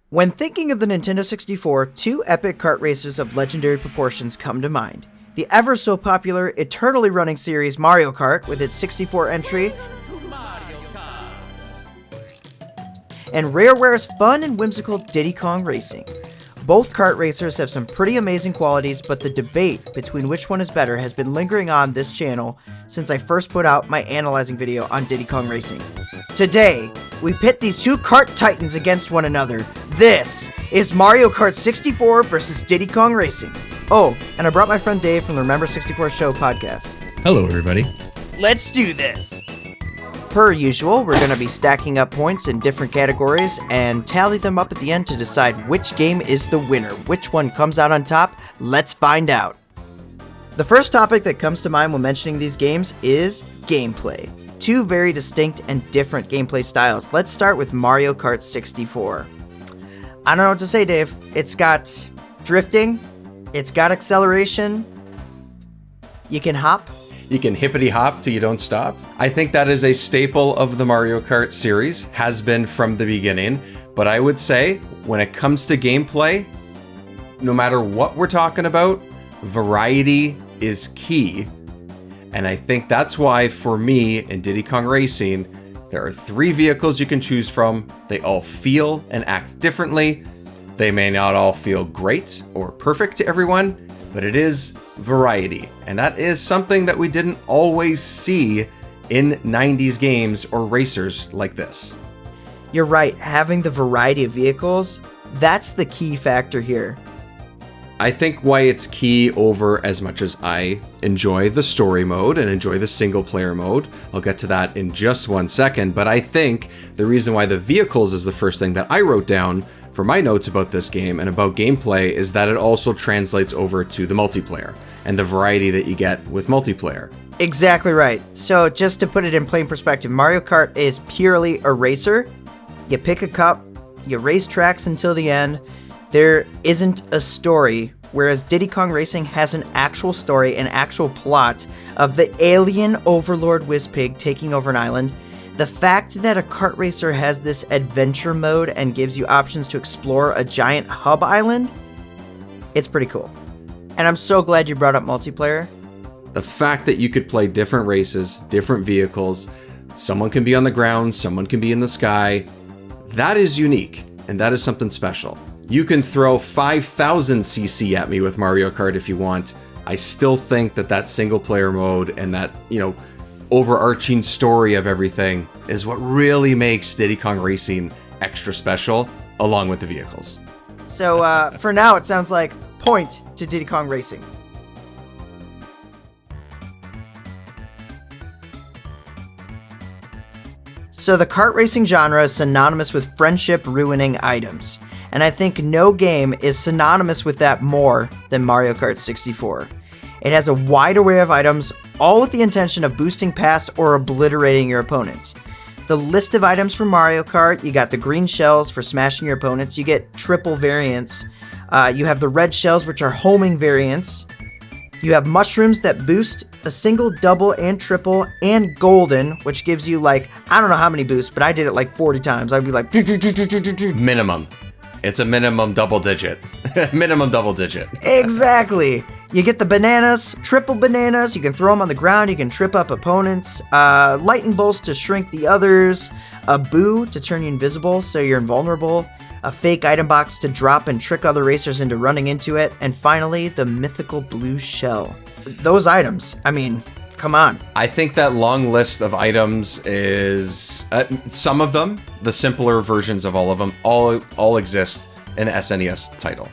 When thinking of the Nintendo 64, two epic kart racers of legendary proportions come to mind. The ever so popular, eternally running series Mario Kart with its 64 entry, Mario Kart. and Rareware's fun and whimsical Diddy Kong Racing. Both kart racers have some pretty amazing qualities, but the debate between which one is better has been lingering on this channel since I first put out my analyzing video on Diddy Kong Racing. Today, we pit these two kart titans against one another. This is Mario Kart 64 versus Diddy Kong Racing. Oh, and I brought my friend Dave from the Remember 64 Show podcast. Hello, everybody. Let's do this! Per usual, we're going to be stacking up points in different categories and tally them up at the end to decide which game is the winner. Which one comes out on top? Let's find out. The first topic that comes to mind when mentioning these games is gameplay. Two very distinct and different gameplay styles. Let's start with Mario Kart 64. I don't know what to say, Dave. It's got drifting, it's got acceleration, you can hop. You can hippity hop till you don't stop. I think that is a staple of the Mario Kart series, has been from the beginning. But I would say, when it comes to gameplay, no matter what we're talking about, variety is key. And I think that's why, for me, in Diddy Kong Racing, there are 3 vehicles you can choose from. They all feel and act differently. They may not all feel great or perfect to everyone, but it is variety. And that is something that we didn't always see in 90s games or racers like this. You're right, having the variety of vehicles, that's the key factor here. I think why it's key over as much as I enjoy the story mode and enjoy the single player mode. I'll get to that in just one second, but I think the reason why the vehicles is the first thing that I wrote down for my notes about this game and about gameplay is that it also translates over to the multiplayer and the variety that you get with multiplayer. Exactly right. So just to put it in plain perspective, Mario Kart is purely a racer. You pick a cup, you race tracks until the end. There isn't a story, whereas Diddy Kong Racing has an actual story, an actual plot of the alien overlord Whizpig taking over an island. The fact that a kart racer has this adventure mode and gives you options to explore a giant hub island, it's pretty cool. And I'm so glad you brought up multiplayer. The fact that you could play different races, different vehicles, someone can be on the ground, someone can be in the sky, that is unique, and that is something special. You can throw 5,000 cc at me with Mario Kart if you want. I still think that single player mode and that, overarching story of everything is what really makes Diddy Kong Racing extra special, along with the vehicles. So for now, it sounds like point to Diddy Kong Racing. So the kart racing genre is synonymous with friendship-ruining items, and I think no game is synonymous with that more than Mario Kart 64. It has a wide array of items, all with the intention of boosting past or obliterating your opponents. The list of items for Mario Kart, you got the green shells for smashing your opponents, you get triple variants, you have the red shells, which are homing variants, you have mushrooms that boost a single, double, and triple, and golden, which gives you I don't know how many boosts, but I did it 40 times. I'd be like... Minimum. It's a minimum double digit. Minimum double digit. Exactly. You get the bananas, triple bananas. You can throw them on the ground. You can trip up opponents. Lightning bolts to shrink the others. A boo to turn you invisible so you're invulnerable. A fake item box to drop and trick other racers into running into it. And finally, the mythical blue shell. Those items, I mean, come on. I think that long list of items is some of them, the simpler versions of all of them, all exist in the SNES title.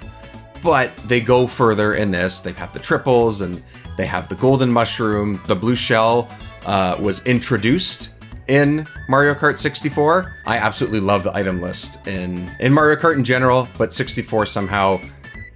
But they go further in this. They have the triples and they have the golden mushroom. The blue shell was introduced in Mario Kart 64. I absolutely love the item list in Mario Kart in general, but 64 somehow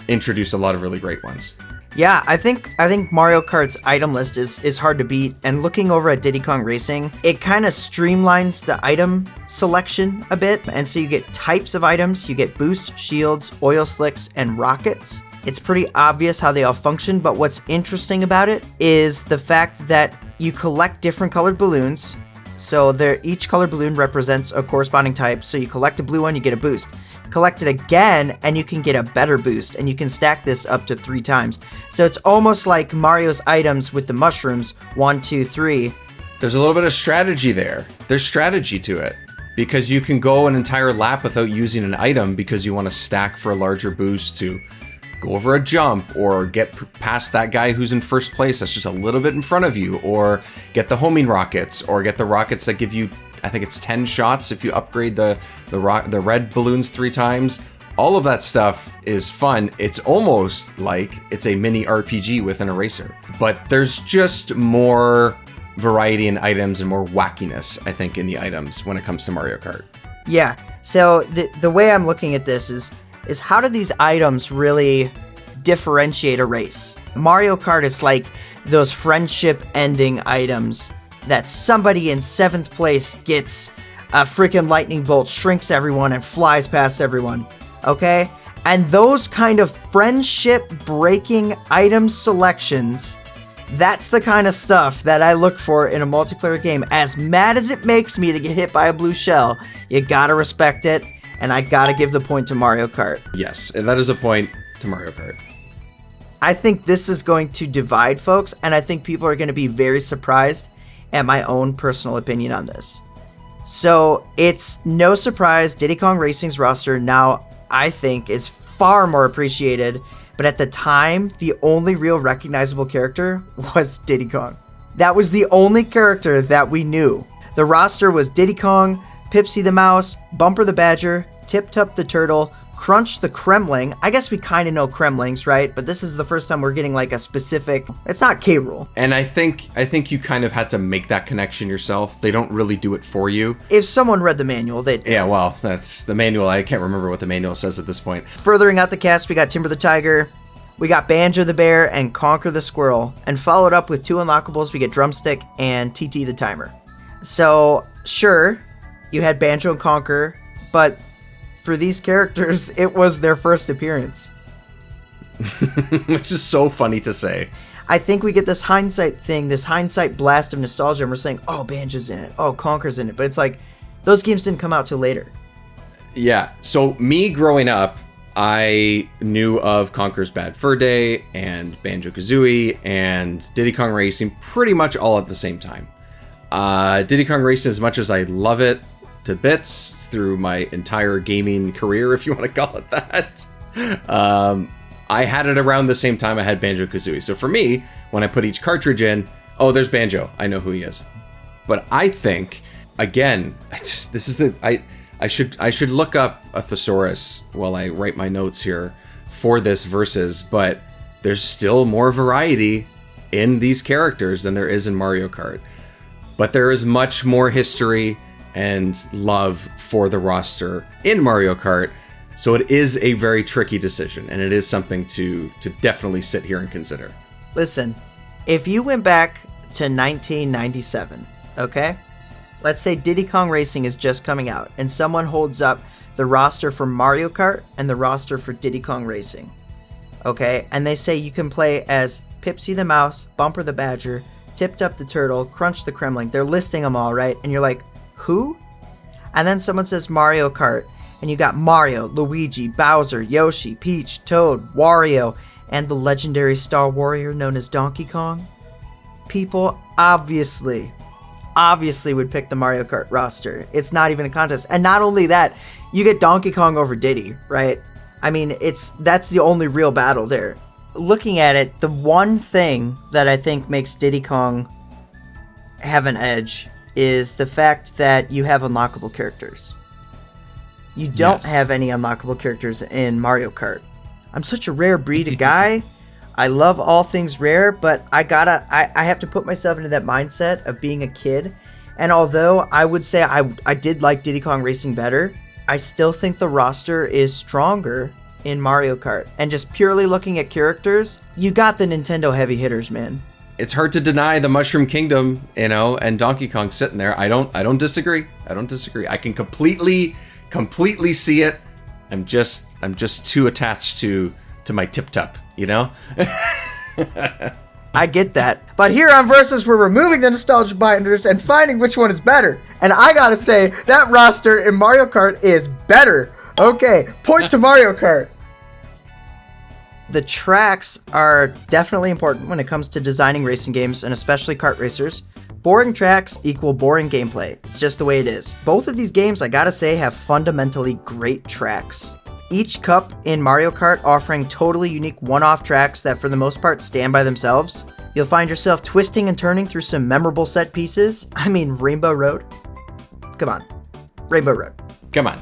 introduced a lot of really great ones. Yeah, I think Mario Kart's item list is hard to beat, and looking over at Diddy Kong Racing, it kind of streamlines the item selection a bit, and so you get types of items, you get boost, shields, oil slicks, and rockets. It's pretty obvious how they all function, but what's interesting about it is the fact that you collect different colored balloons. So each colored balloon represents a corresponding type, so you collect a blue one, you get a boost. collect it again, and you can get a better boost, and you can stack this up to 3 times. So it's almost like Mario's items with the mushrooms, 1, 2, 3. There's a little bit of strategy there. There's strategy to it. Because you can go an entire lap without using an item because you want to stack for a larger boost to go over a jump or get past that guy who's in first place that's just a little bit in front of you, or get the homing rockets, or get the rockets that give you, I think it's 10 shots if you upgrade the red balloons 3 times. All of that stuff is fun. It's almost like it's a mini RPG within a racer. But there's just more variety in items and more wackiness, I think, in the items when it comes to Mario Kart. Yeah. So the way I'm looking at this is how do these items really differentiate a race? Mario Kart is like those friendship ending items that somebody in 7th place gets a freaking lightning bolt, shrinks everyone, and flies past everyone. Okay? And those kind of friendship breaking item selections, that's the kind of stuff that I look for in a multiplayer game. As mad as it makes me to get hit by a blue shell, you gotta respect it, and I gotta give the point to Mario Kart. Yes, that is a point to Mario Kart. I think this is going to divide folks, and I think people are going to be very surprised at my own personal opinion on this. So it's no surprise Diddy Kong Racing's roster now, I think, is far more appreciated. But at the time, the only real recognizable character was Diddy Kong. That was the only character that we knew. The roster was Diddy Kong, Pipsy the Mouse, Bumper the Badger, Tip Tup the Turtle, Crunch the Kremling. I guess we kind of know Kremlings, right? But this is the first time we're getting like a specific... It's not K. Rool. And I think you kind of had to make that connection yourself. They don't really do it for you. If someone read the manual, they'd... Yeah, well, that's the manual. I can't remember what the manual says at this point. Furthering out the cast, we got Timber the Tiger, we got Banjo the Bear, and Conker the Squirrel. And followed up with 2 unlockables, we get Drumstick and TT the Timer. So, sure, you had Banjo and Conker, but... for these characters, it was their first appearance. Which is so funny to say. I think we get this hindsight thing, this hindsight blast of nostalgia, and we're saying, oh, Banjo's in it, oh, Conker's in it. But it's like, those games didn't come out till later. Yeah, so me growing up, I knew of Conker's Bad Fur Day and Banjo-Kazooie and Diddy Kong Racing pretty much all at the same time. Diddy Kong Racing, as much as I love it to bits through my entire gaming career, if you want to call it that, I had it around the same time I had Banjo-Kazooie. So for me, when I put each cartridge in, oh, there's Banjo, I know who he is. But I think, again, I should look up a thesaurus while I write my notes here for this versus, but there's still more variety in these characters than there is in Mario Kart. But there is much more history and love for the roster in Mario Kart, so it is a very tricky decision, and it is something to definitely sit here and consider. Listen, if you went back to 1997, okay? Let's say Diddy Kong Racing is just coming out, and someone holds up the roster for Mario Kart and the roster for Diddy Kong Racing, okay? And they say you can play as Pipsy the Mouse, Bumper the Badger, Tip Tup the Turtle, Crunch the Kremling. They're listing them all, right? And you're like, who? And then someone says Mario Kart, and you got Mario, Luigi, Bowser, Yoshi, Peach, Toad, Wario, and the legendary Star Warrior known as Donkey Kong. People obviously would pick the Mario Kart roster. It's not even a contest. And not only that, you get Donkey Kong over Diddy, right? I mean, that's the only real battle there. Looking at it, the one thing that I think makes Diddy Kong have an edge is the fact that you have unlockable characters. You don't have any unlockable characters in Mario Kart. I'm such a rare breed of guy. I love all things rare, but I have to put myself into that mindset of being a kid. And although I would say I did like Diddy Kong Racing better, I still think the roster is stronger in Mario Kart. And just purely looking at characters, you got the Nintendo heavy hitters, man. It's hard to deny the Mushroom Kingdom, and Donkey Kong sitting there. I don't disagree. I can completely see it. I'm just too attached to my Tip Tup, I get that. But here on Versus, we're removing the nostalgia binders and finding which one is better. And I gotta say, that roster in Mario Kart is better. Okay, point to Mario Kart. The tracks are definitely important when it comes to designing racing games, and especially kart racers. Boring tracks equal boring gameplay. It's just the way it is. Both of these games, I gotta say, have fundamentally great tracks. Each cup in Mario Kart offering totally unique one-off tracks that for the most part stand by themselves. You'll find yourself twisting and turning through some memorable set pieces. I mean, Rainbow Road. Come on. Rainbow Road. Come on.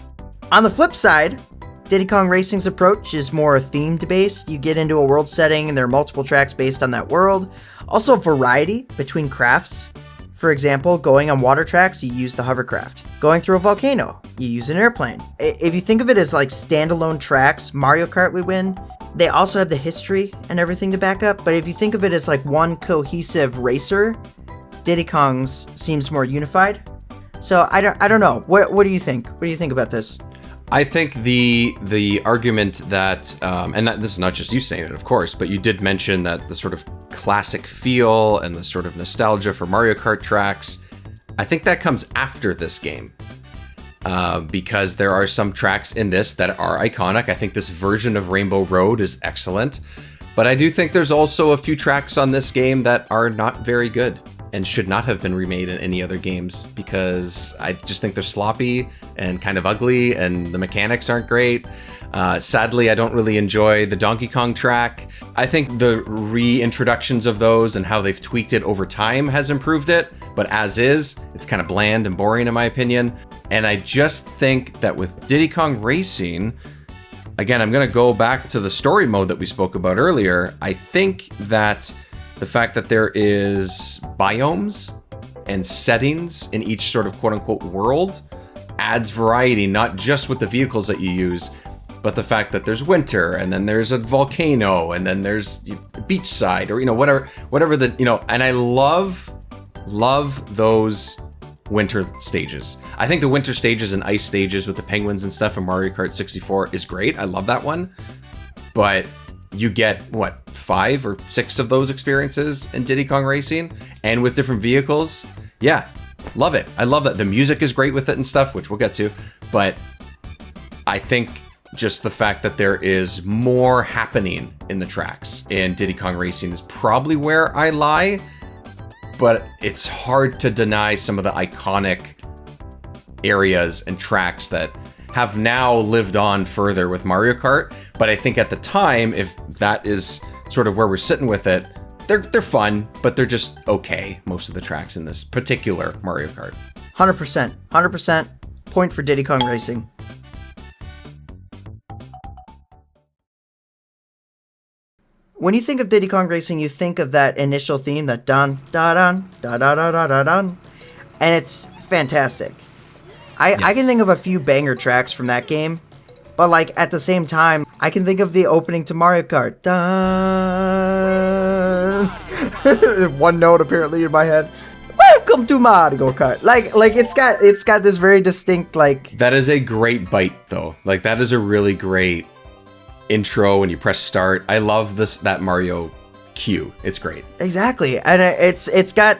On the flip side, Diddy Kong Racing's approach is more themed based. You get into a world setting and there are multiple tracks based on that world. Also variety between crafts. For example, going on water tracks, you use the hovercraft. Going through a volcano, you use an airplane. If you think of it as like standalone tracks, Mario Kart would win. They also have the history and everything to back up, but if you think of it as like one cohesive racer, Diddy Kong's seems more unified. So I don't know. What do you think? What do you think about this? I think the argument that, and this is not just you saying it, of course, but you did mention that the sort of classic feel and the sort of nostalgia for Mario Kart tracks, I think that comes after this game. Because there are some tracks in this that are iconic. I think this version of Rainbow Road is excellent. But I do think there's also a few tracks on this game that are not very good and should not have been remade in any other games, because I just think they're sloppy and kind of ugly and the mechanics aren't great. Sadly, I don't really enjoy the Donkey Kong track. I think the reintroductions of those and how they've tweaked it over time has improved it, but as is, it's kind of bland and boring in my opinion. And I just think that with Diddy Kong Racing, again, I'm going to go back to the story mode that we spoke about earlier. I think that the fact that there is biomes and settings in each sort of quote-unquote world adds variety, not just with the vehicles that you use, but the fact that there's winter, and then there's a volcano, and then there's beachside, or whatever the, and I love those winter stages. I think the winter stages and ice stages with the penguins and stuff in Mario Kart 64 is great. I love that one. But you get, 5 or 6 of those experiences in Diddy Kong Racing, and with different vehicles. Yeah, love it. I love that. The music is great with it and stuff, which we'll get to. But I think just the fact that there is more happening in the tracks in Diddy Kong Racing is probably where I lie. But it's hard to deny some of the iconic areas and tracks that have now lived on further with Mario Kart. But I think at the time, if that is sort of where we're sitting with it, they're fun, but they're just okay, most of the tracks in this particular Mario Kart. 100%. Point for Diddy Kong Racing. When you think of Diddy Kong Racing, you think of that initial theme, that dun da dun da da da da da dun, and it's fantastic. I can think of a few banger tracks from that game, but like at the same time, I can think of the opening to Mario Kart. Dun. One note apparently in my head. Welcome to Mario Kart. Like it's got this very distinct like. That is a great bite though. Like that is a really great intro when you press start. I love that Mario cue. It's great. Exactly. And it's got,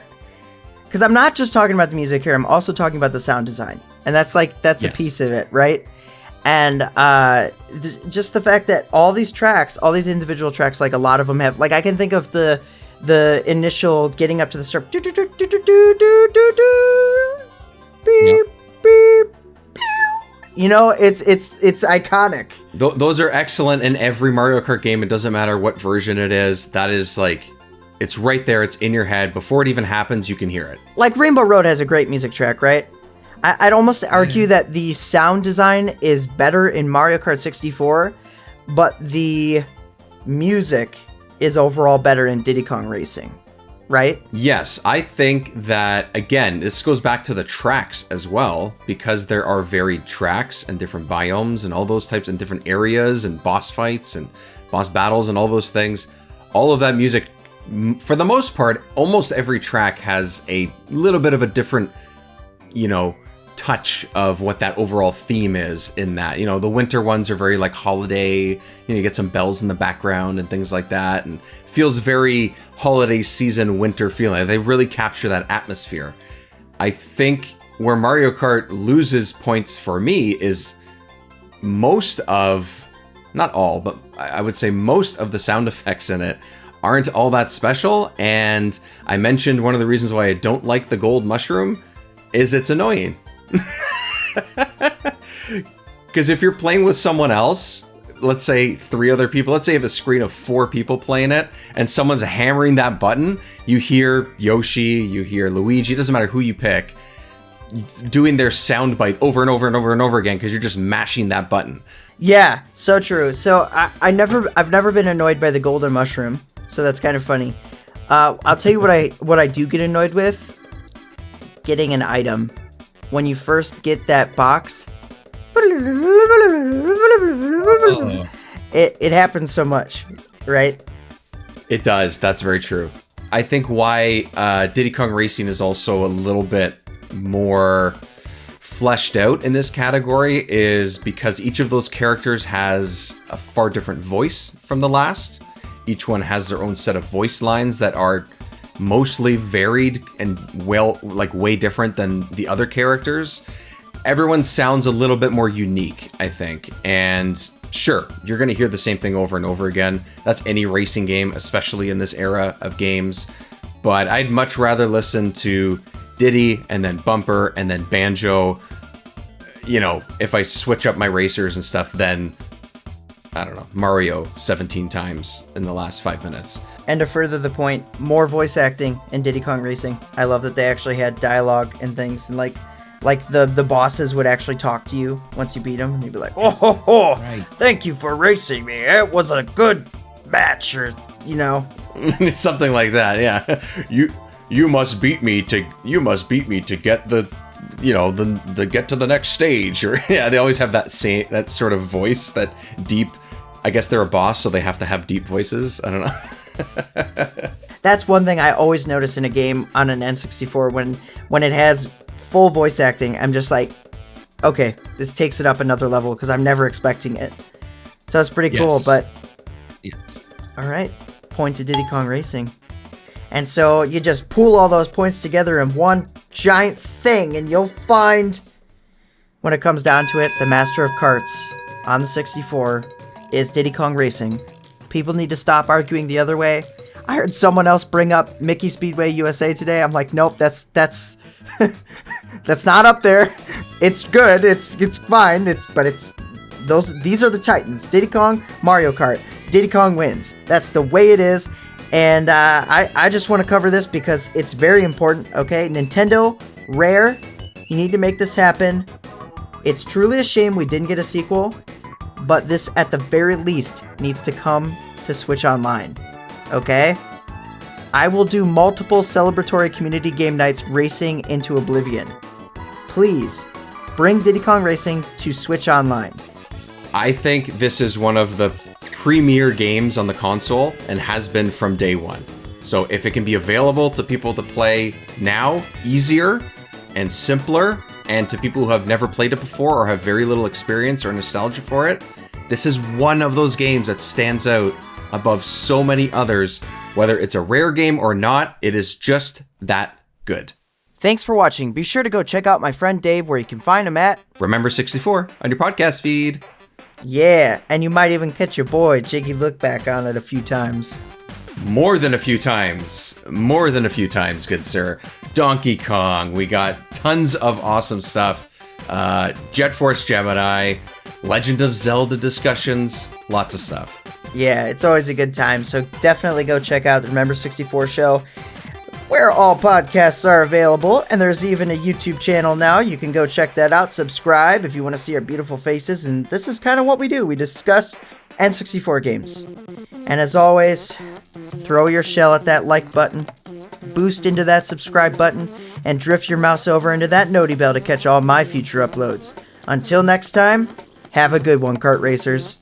because I'm not just talking about the music here, I'm also talking about the sound design. And that's yes. A piece of it, right? And just the fact that all these tracks, all these individual tracks, like a lot of them have, like I can think of the initial getting up to the start. Beep, yep. beep. It's iconic. Those are excellent in every Mario Kart game. It doesn't matter what version it is. That is like, it's right there. It's in your head. Before it even happens, you can hear it. Like Rainbow Road has a great music track, right? I'd almost argue that the sound design is better in Mario Kart 64, but the music is overall better in Diddy Kong Racing. Right? Yes, I think that, again, this goes back to the tracks as well, because there are varied tracks and different biomes and all those types and different areas and boss fights and boss battles and all those things. All of that music, for the most part, almost every track has a little bit of a different, touch of what that overall theme is in that. The winter ones are very like holiday, you get some bells in the background and things like that, and feels very holiday season winter feeling. They really capture that atmosphere. I think where Mario Kart loses points for me is most of, not all, but I would say most of the sound effects in it aren't all that special. And I mentioned one of the reasons why I don't like the gold mushroom is it's annoying. Because if you're playing with someone else, let's say 3 other people, let's say you have a screen of 4 people playing it, and someone's hammering that button, you hear Yoshi, you hear Luigi, it doesn't matter who you pick, doing their sound bite over and over and over and over again because you're just mashing that button. Yeah, so true. So I've never been annoyed by the golden mushroom, so that's kind of funny. I'll tell you what I do get annoyed with: getting an item. When you first get that box, it happens so much, right? It does. That's very true. I think why Diddy Kong Racing is also a little bit more fleshed out in this category is because each of those characters has a far different voice from the last. Each one has their own set of voice lines that are mostly varied and way different than the other characters. Everyone sounds a little bit more unique, I think. And sure, you're going to hear the same thing over and over again. That's any racing game, especially in this era of games. But I'd much rather listen to Diddy and then Bumper and then Banjo. You know, if I switch up my racers and stuff, then I don't know, Mario 17 times in the last 5 minutes. And to further the point, more voice acting in Diddy Kong Racing. I love that they actually had dialogue and things, and like the bosses would actually talk to you once you beat them, and you'd be like, right. Thank you for racing me. It was a good match, or something like that. Yeah, you must beat me to get the get to the next stage, or yeah, they always have that sort of voice, that deep. I guess they're a boss, so they have to have deep voices. I don't know. That's one thing I always notice in a game on an N64 when it has full voice acting. I'm just like, okay, this takes it up another level because I'm never expecting it. So it's pretty cool. But yes. All right, point to Diddy Kong Racing. And so you just pool all those points together in one giant thing, and you'll find, when it comes down to it, the master of karts on the 64 is Diddy Kong Racing. People need to stop arguing the other way. I heard someone else bring up Mickey Speedway USA today. I'm like, nope, that's that's not up there. It's good. It's fine. These are the titans. Diddy Kong, Mario Kart. Diddy Kong wins. That's the way it is. And I just want to cover this because it's very important, okay? Nintendo, Rare, you need to make this happen. It's truly a shame we didn't get a sequel, but this, at the very least, needs to come to Switch Online, okay? I will do multiple celebratory community game nights racing into oblivion. Please, bring Diddy Kong Racing to Switch Online. I think this is one of the premier games on the console and has been from day one. So if it can be available to people to play now, easier and simpler, and to people who have never played it before or have very little experience or nostalgia for it, this is one of those games that stands out above so many others. Whether it's a Rare game or not, it is just that good. Thanks for watching. Be sure to go check out my friend Dave, where you can find him at Remember 64 on your podcast feed. Yeah, and you might even catch your boy Jiggy look back on it a few times. More than a few times. More than a few times, good sir. Donkey Kong. We got tons of awesome stuff. Jet Force Gemini. Legend of Zelda discussions. Lots of stuff. Yeah, it's always a good time. So definitely go check out the Remember 64 show, where all podcasts are available. And there's even a YouTube channel now. You can go check that out. Subscribe if you want to see our beautiful faces. And this is kind of what we do. We discuss N64 games. And as always, throw your shell at that like button, boost into that subscribe button, and drift your mouse over into that noti bell to catch all my future uploads. Until next time, have a good one, kart racers.